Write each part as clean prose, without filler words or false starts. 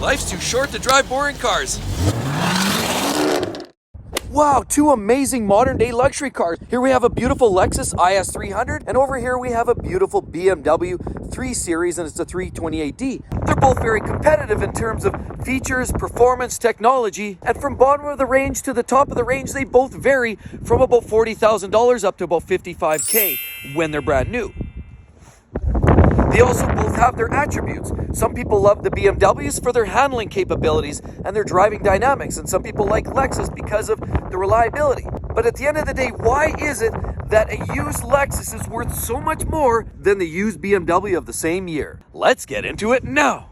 Life's too short to drive boring cars. Wow, two amazing modern-day luxury cars. Here we have a beautiful Lexus IS 300, and over here we have a beautiful BMW 3 Series, and it's a 328D. They're both very competitive in terms of features, performance, technology, and from bottom of the range to the top of the range, they both vary from about $40,000 up to about $55K when they're brand new. They also both have their attributes. Some people love the BMWs for their handling capabilities and their driving dynamics, and some people like Lexus because of the reliability. But at the end of the day, why is it that a used Lexus is worth so much more than the used BMW of the same year? Let's get into it now.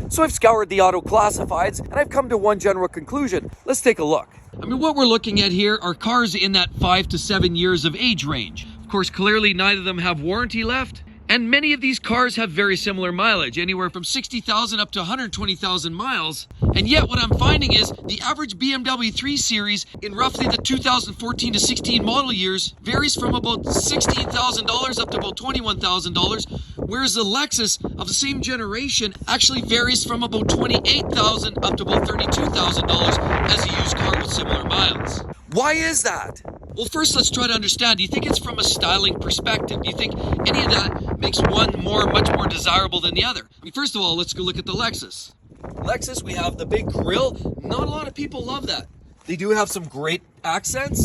So I've scoured the auto classifieds and I've come to one general conclusion. Let's take a look. I mean, what we're looking at here are cars in that 5 to 7 years of age range. Of course, clearly neither of them have warranty left. And many of these cars have very similar mileage, anywhere from 60,000 up to 120,000 miles. And yet what I'm finding is the average BMW 3 Series in roughly the 2014 to 16 model years varies from about $16,000 up to about $21,000, whereas the Lexus of the same generation actually varies from about $28,000 up to about $32,000 as a used car with similar miles. Why is that? Well, first let's try to understand. Do you think it's from a styling perspective? Do you think any of that makes one much more desirable than the other? I mean, first of all, let's go look at the Lexus. Lexus, we have the big grille. Not a lot of people love that. They do have some great accents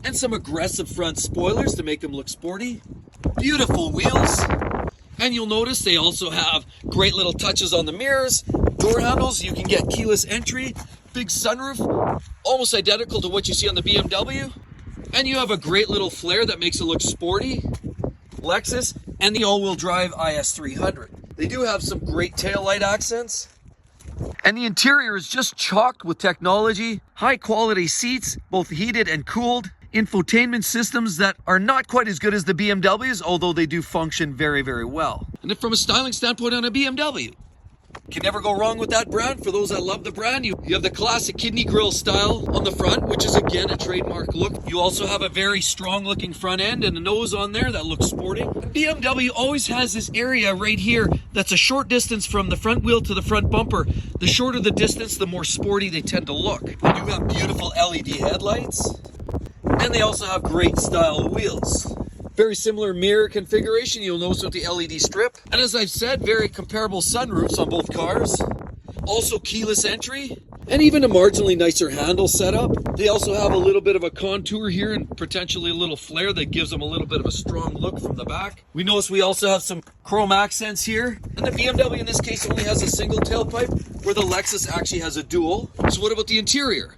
and some aggressive front spoilers to make them look sporty. Beautiful wheels. And you'll notice they also have great little touches on the mirrors, door handles. You can get keyless entry, big sunroof, almost identical to what you see on the BMW. And you have a great little flare that makes it look sporty. Lexus and the all-wheel drive IS 300. They do have some great taillight accents. And the interior is just chocked with technology, high quality seats, both heated and cooled, infotainment systems that are not quite as good as the BMWs, although they do function very, very well. And if from a styling standpoint on a BMW, can never go wrong with that brand. For those that love the brand, you have the classic kidney grille style on the front, which is again a trademark look. You also have a very strong looking front end and a nose on there that looks sporty. BMW always has this area right here that's a short distance from the front wheel to the front bumper. The shorter the distance, the more sporty they tend to look. They do have beautiful LED headlights, and they also have great style wheels. Very similar mirror configuration, you'll notice with the LED strip. And as I've said, very comparable sunroofs on both cars. Also keyless entry, and even a marginally nicer handle setup. They also have a little bit of a contour here and potentially a little flare that gives them a little bit of a strong look from the back. We notice we also have some chrome accents here. And the BMW in this case only has a single tailpipe, where the Lexus actually has a dual. So what about the interior?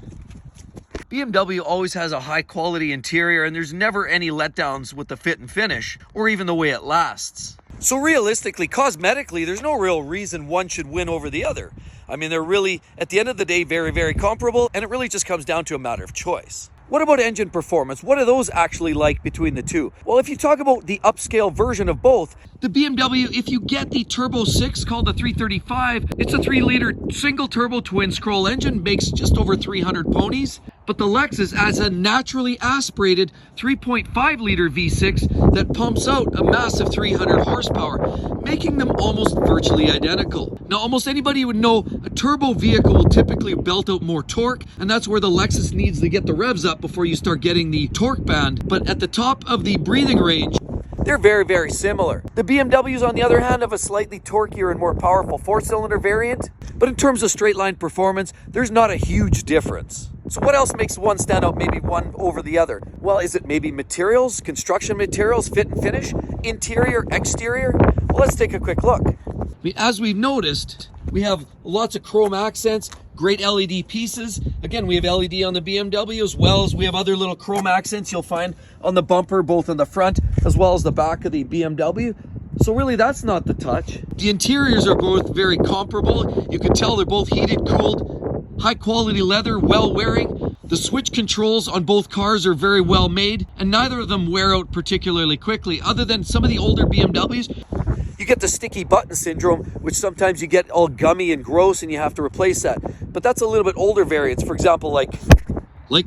BMW always has a high quality interior, and there's never any letdowns with the fit and finish or even the way it lasts. So realistically, cosmetically, there's no real reason one should win over the other. I mean, they're really, at the end of the day, very, very comparable, and it really just comes down to a matter of choice. What about engine performance? What are those actually like between the two? Well, if you talk about the upscale version of both, the BMW, if you get the Turbo 6 called the 335, it's a 3-liter single turbo twin scroll engine, makes just over 300 ponies. But the Lexus has a naturally aspirated 3.5-liter V6 that pumps out a massive 300 horsepower, making them almost virtually identical. Now, almost anybody would know a turbo vehicle will typically belt out more torque, and that's where the Lexus needs to get the revs up before you start getting the torque band. But at the top of the breathing range, they're very, very similar. The BMWs, on the other hand, have a slightly torqueier and more powerful 4-cylinder variant. But in terms of straight line performance, there's not a huge difference. So what else makes one stand out, maybe one over the other? Well, is it maybe materials, construction materials, fit and finish, interior, exterior? Well, let's take a quick look. As we've noticed, we have lots of chrome accents, great LED pieces. Again, we have LED on the BMW, as well as we have other little chrome accents you'll find on the bumper, both on the front as well as the back of the BMW. So really, that's not the touch. The interiors are both very comparable. You can tell they're both heated, cooled, high quality leather, well wearing. The switch controls on both cars are very well made, and neither of them wear out particularly quickly, other than some of the older BMWs. You get the sticky button syndrome, which sometimes you get all gummy and gross and you have to replace that. But that's a little bit older variants. For example, like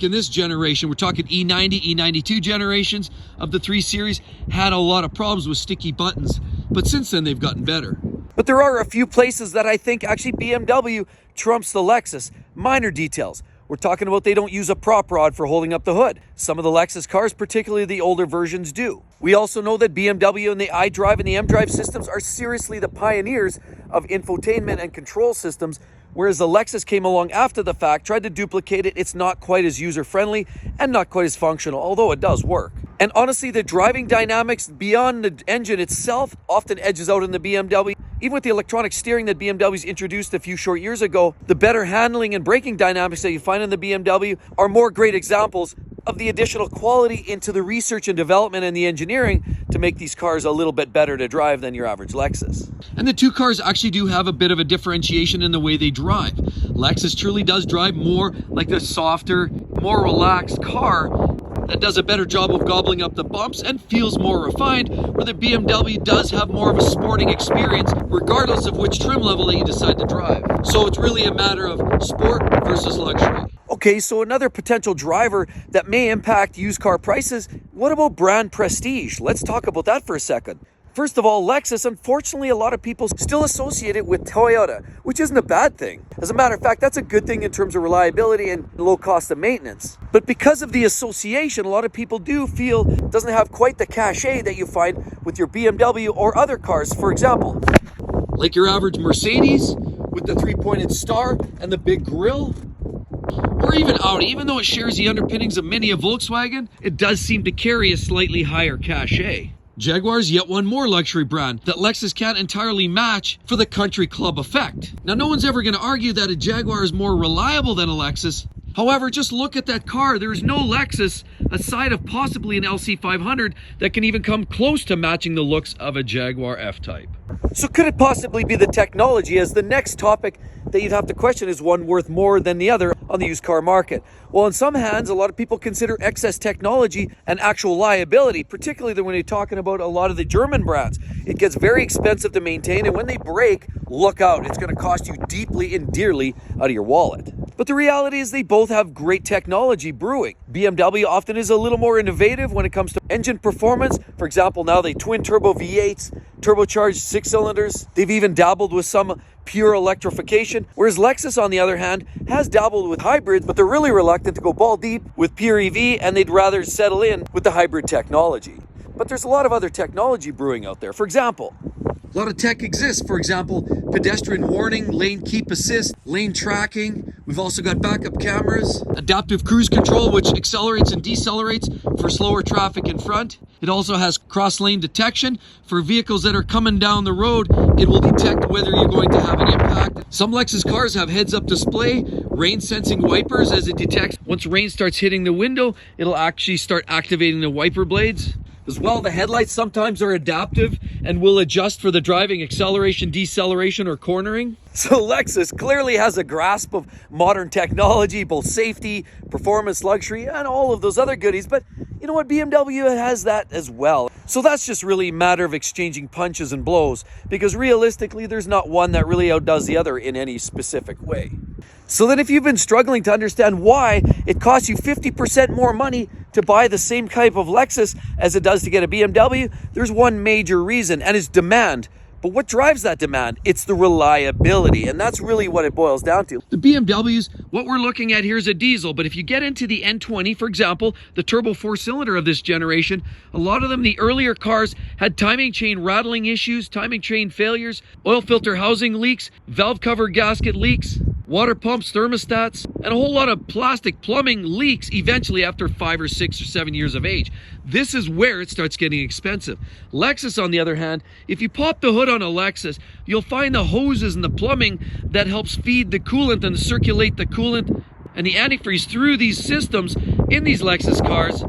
in this generation, we're talking E90, E92 generations of the 3 Series, had a lot of problems with sticky buttons. But since then, they've gotten better. But there are a few places that I think actually BMW trumps the Lexus. Minor details. We're talking about they don't use a prop rod for holding up the hood. Some of the Lexus cars, particularly the older versions, do. We also know that BMW and the iDrive and the mDrive systems are seriously the pioneers of infotainment and control systems, whereas the Lexus came along after the fact, tried to duplicate it. It's not quite as user-friendly and not quite as functional, although it does work. And honestly, the driving dynamics beyond the engine itself often edges out in the BMW. Even with the electronic steering that BMW's introduced a few short years ago, the better handling and braking dynamics that you find in the BMW are more great examples of the additional quality into the research and development and the engineering to make these cars a little bit better to drive than your average Lexus. And the two cars actually do have a bit of a differentiation in the way they drive. Lexus truly does drive more like the softer, more relaxed car that does a better job of gobbling up the bumps and feels more refined, where the BMW does have more of a sporting experience, regardless of which trim level that you decide to drive. So it's really a matter of sport versus luxury. Okay, so another potential driver that may impact used car prices, what about brand prestige? Let's talk about that for a second. First of all, Lexus, unfortunately, a lot of people still associate it with Toyota, which isn't a bad thing. As a matter of fact, that's a good thing in terms of reliability and low cost of maintenance. But because of the association, a lot of people do feel it doesn't have quite the cachet that you find with your BMW or other cars, for example. Like your average Mercedes with the three-pointed star and the big grille. Or even Audi, even though it shares the underpinnings of many a Volkswagen, it does seem to carry a slightly higher cachet. Jaguar's yet one more luxury brand that Lexus can't entirely match for the country club effect. Now, no one's ever going to argue that a Jaguar is more reliable than a Lexus. However, just look at that car. There is no Lexus, aside of possibly an LC500, that can even come close to matching the looks of a Jaguar F-Type. So could it possibly be the technology? As the next topic that you'd have to question, is one worth more than the other on the used car market? Well, in some hands, a lot of people consider excess technology an actual liability, particularly when you're talking about a lot of the German brands. It gets very expensive to maintain, and when they break, look out. It's going to cost you deeply and dearly out of your wallet. But the reality is they both have great technology brewing. BMW often is a little more innovative when it comes to engine performance. For example, now they twin turbo V8s, turbocharged 6 cylinders. They've even dabbled with some pure electrification, whereas Lexus, on the other hand, has dabbled with hybrids, but they're really reluctant to go ball deep with pure EV, and they'd rather settle in with the hybrid technology. But there's a lot of other technology brewing out there. For example, a lot of tech exists. For example, pedestrian warning, lane keep assist, lane tracking. We've also got backup cameras, adaptive cruise control, which accelerates and decelerates for slower traffic in front. It also has cross lane detection for vehicles that are coming down the road. It will detect whether you're going to have an impact. Some Lexus cars have heads-up display, rain sensing wipers as it detects. Once rain starts hitting the window, it'll actually start activating the wiper blades. As well, the headlights sometimes are adaptive and will adjust for the driving acceleration, deceleration, or cornering. So Lexus clearly has a grasp of modern technology, both safety, performance, luxury, and all of those other goodies. But you know what? BMW has that as well. So that's just really a matter of exchanging punches and blows, because realistically, there's not one that really outdoes the other in any specific way. So then if you've been struggling to understand why it costs you 50% more money to buy the same type of Lexus as it does to get a BMW, there's one major reason, and it's demand. But what drives that demand? It's the reliability, and that's really what it boils down to. The BMWs, what we're looking at here is a diesel, but if you get into the N20, for example, the turbo 4-cylinder of this generation, a lot of them, the earlier cars, had timing chain rattling issues, timing chain failures, oil filter housing leaks, valve cover gasket leaks, water pumps, thermostats, and a whole lot of plastic plumbing leaks eventually after 5 or 6 or 7 years of age. This is where it starts getting expensive. Lexus, on the other hand, if you pop the hood on a Lexus, you'll find the hoses and the plumbing that helps feed the coolant and circulate the coolant and the antifreeze through these systems in these Lexus cars.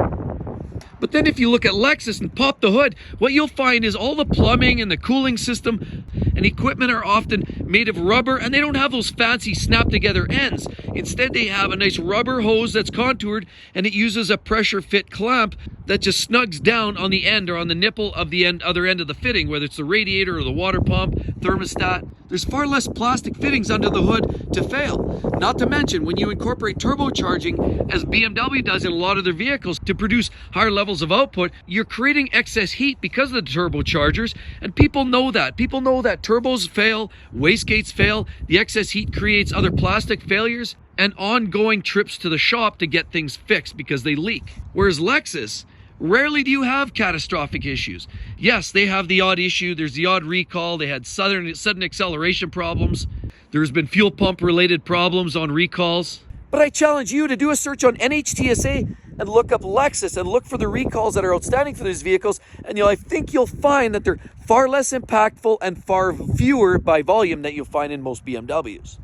But then if you look at Lexus and pop the hood, what you'll find is all the plumbing and the cooling system and equipment are often made of rubber, and they don't have those fancy snap together ends. Instead, they have a nice rubber hose that's contoured, and it uses a pressure fit clamp that just snugs down on the end or on the nipple of the other end of the fitting, whether it's the radiator or the water pump, thermostat. There's far less plastic fittings under the hood to fail. Not to mention, when you incorporate turbocharging, as BMW does in a lot of their vehicles, to produce higher levels levels of output, you're creating excess heat because of the turbochargers, and people know that. People know that turbos fail, wastegates fail, the excess heat creates other plastic failures, and ongoing trips to the shop to get things fixed because they leak. Whereas Lexus, rarely do you have catastrophic issues. Yes, they have the odd issue. There's the odd recall. They had sudden acceleration problems. There's been fuel pump related problems on recalls. But I challenge you to do a search on NHTSA and look up Lexus and look for the recalls that are outstanding for these vehicles. And I think you'll find that they're far less impactful and far fewer by volume than you'll find in most BMWs.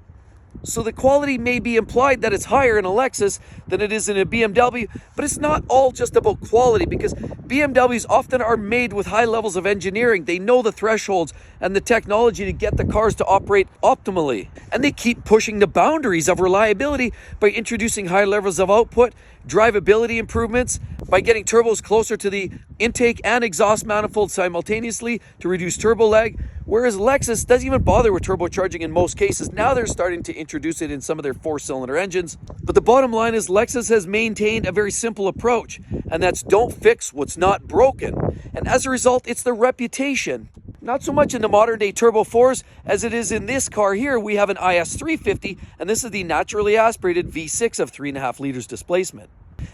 So the quality may be implied that it's higher in a Lexus than it is in a BMW, but it's not all just about quality, because BMWs often are made with high levels of engineering. They know the thresholds and the technology to get the cars to operate optimally. And they keep pushing the boundaries of reliability by introducing high levels of output, drivability improvements, by getting turbos closer to the intake and exhaust manifold simultaneously to reduce turbo lag. Whereas Lexus doesn't even bother with turbocharging in most cases. Now they're starting to introduce it in some of their 4-cylinder engines. But the bottom line is Lexus has maintained a very simple approach, and that's don't fix what's not broken. And as a result, it's the reputation. Not so much in the modern day Turbo 4s as it is in this car here. We have an IS350, and this is the naturally aspirated V6 of 3.5 liters displacement.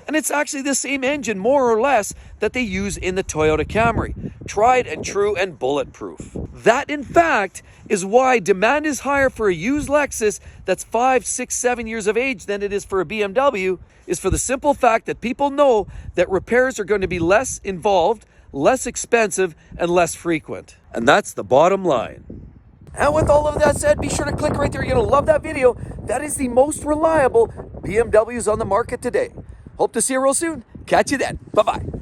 And it's actually the same engine, more or less, that they use in the Toyota Camry. Tried and true and bulletproof. That, in fact, is why demand is higher for a used Lexus that's 5, 6, 7 years of age than it is for a BMW, is for the simple fact that people know that repairs are going to be less involved, less expensive, and less frequent. And that's the bottom line. And with all of that said, be sure to click right there. You're going to love that video. That is the most reliable BMWs on the market today. Hope to see you real soon. Catch you then. Bye-bye.